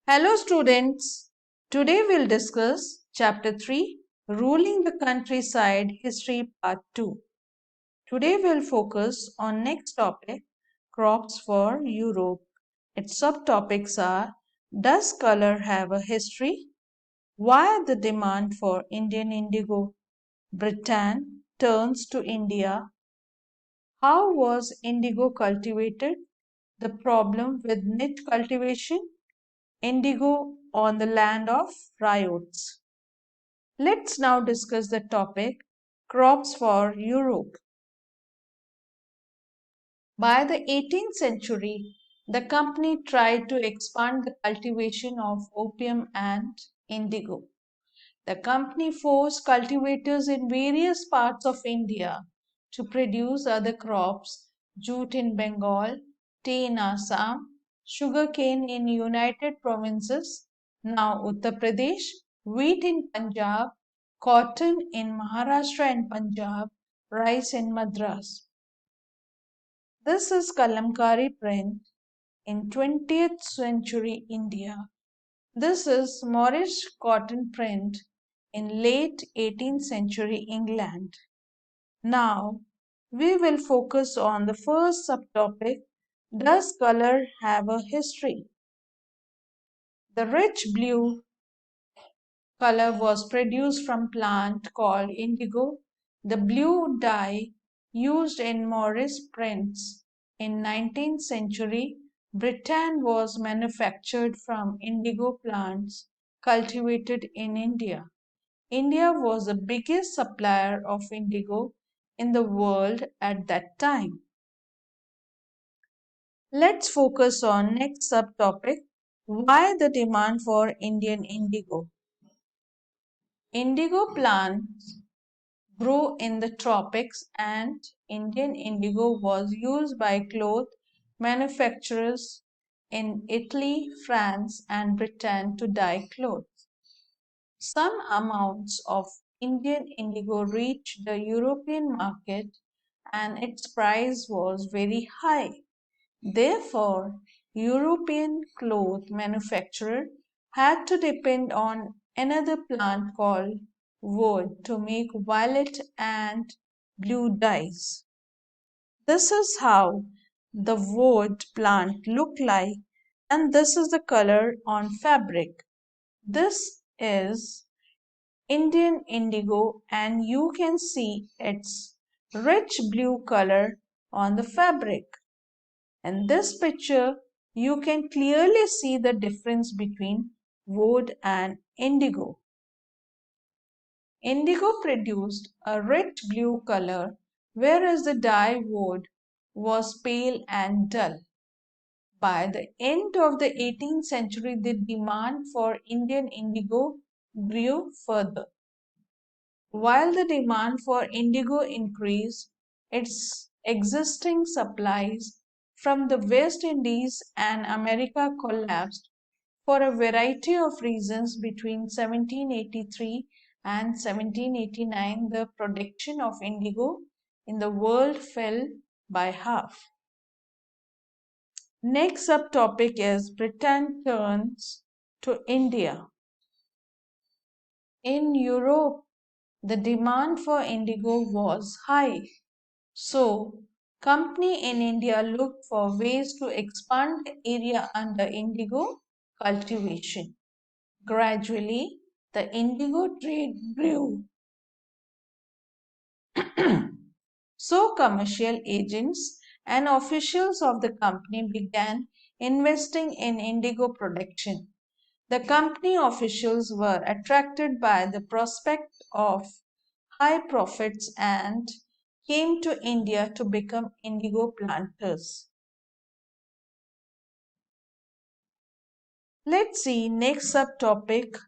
Hello students, today we'll discuss Chapter 3 Ruling the Countryside History Part 2. Today we'll focus on next topic crops for Europe. Its subtopics are does color have a history? Why the demand for Indian indigo? Britain turns to India. How was indigo cultivated? The problem with niche cultivation? Indigo on the land of riots. Let's now discuss the topic crops for Europe. By the 18th century, the company tried to expand the cultivation of opium and indigo. The company forced cultivators in various parts of India to produce other crops, jute in Bengal, tea in Assam, sugarcane in United Provinces, now Uttar Pradesh, wheat in Punjab, cotton in Maharashtra and Punjab, rice in Madras. This is Kalamkari print in 20th century India. This is Moorish cotton print in late 18th century England. Now, we will focus on the first subtopic, does color have a history? The rich blue color was produced from plant called indigo. The blue dye used in Moorish prints in 19th century Britain was manufactured from indigo plants cultivated in India. India was the biggest supplier of indigo in the world at that time. Let's focus on next subtopic, why the demand for Indian indigo. Indigo plants grow in the tropics and Indian indigo was used by cloth manufacturers in Italy, France and Britain to dye clothes. Some amounts of Indian indigo reached the European market and its price was very high. Therefore, European cloth manufacturers had to depend on another plant called wood to make violet and blue dyes. This is how the wood plant looked like, and this is the color on fabric. This is Indian indigo, and you can see its rich blue color on the fabric. In this picture, you can clearly see the difference between wood and indigo. Indigo produced a rich blue color, whereas the dye wood was pale and dull. By the end of the 18th century, the demand for Indian indigo grew further. While the demand for indigo increased, its existing supplies from the West Indies and America collapsed for a variety of reasons. Between 1783 and 1789, the production of indigo in the world fell by half. Next subtopic is Britain turns to India. In Europe, the demand for indigo was high. So, company in India looked for ways to expand the area under indigo cultivation. Gradually, the indigo trade grew. So, commercial agents and officials of the company began investing in indigo production. The company officials were attracted by the prospect of high profits and came to India to become indigo planters. Let's see next subtopic,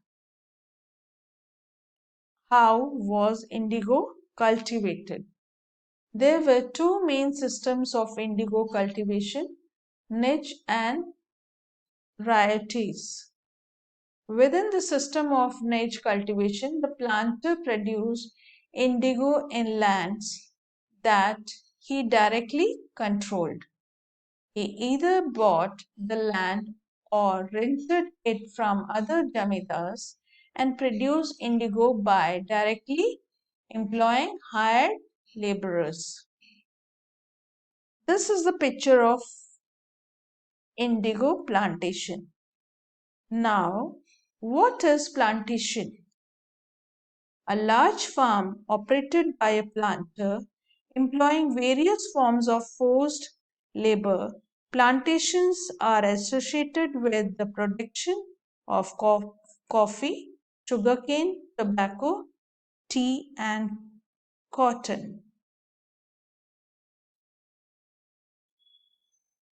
how was indigo cultivated? There were two main systems of indigo cultivation, niche and rioties. Within the system of niche cultivation, the planter produced indigo in lands that he directly controlled. He either bought the land or rented it from other jamidars and produced indigo by directly employing hired laborers. This is the picture of indigo plantation. Now, what is plantation? A large farm operated by a planter employing various forms of forced labor. Plantations are associated with the production of coffee, sugarcane, tobacco, tea, and cotton.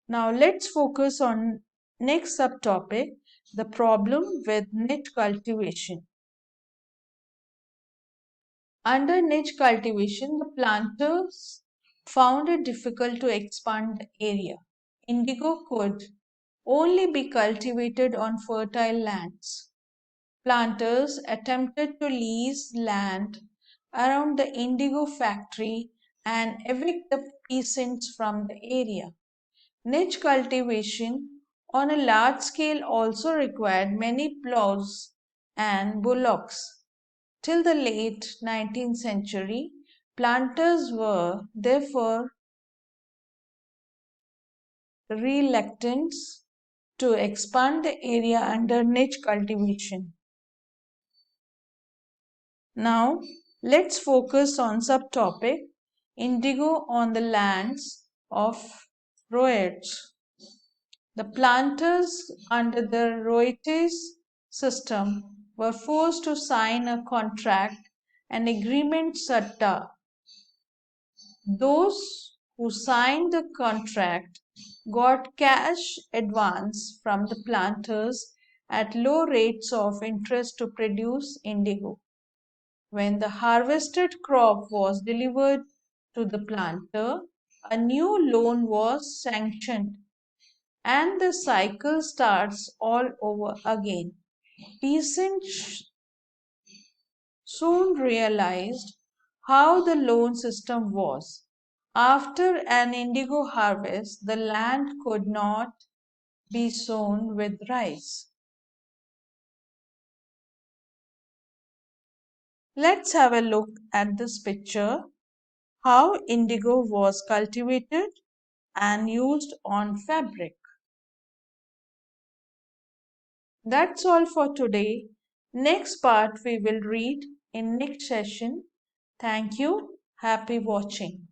Now let's focus on next subtopic, the problem with niche cultivation. Under niche cultivation, the planters found it difficult to expand the area. Indigo could only be cultivated on fertile lands. Planters attempted to lease land around the indigo factory and evict the peasants from the area. Niche cultivation on a large scale also required many plows and bullocks. Till the late 19th century, planters were therefore reluctant to expand the area under niche cultivation. Now, let's focus on subtopic indigo on the lands of royalties. The planters under the royalties system were forced to sign a contract, an agreement satta. Those who signed the contract got cash advance from the planters at low rates of interest to produce indigo. When the harvested crop was delivered to the planter, a new loan was sanctioned and the cycle starts all over again. Peasants soon realized how the loan system was. After an indigo harvest, the land could not be sown with rice. Let's have a look at this picture how indigo was cultivated and used on fabric. That's all for today. Next part we will read in next session. Thank you. Happy watching.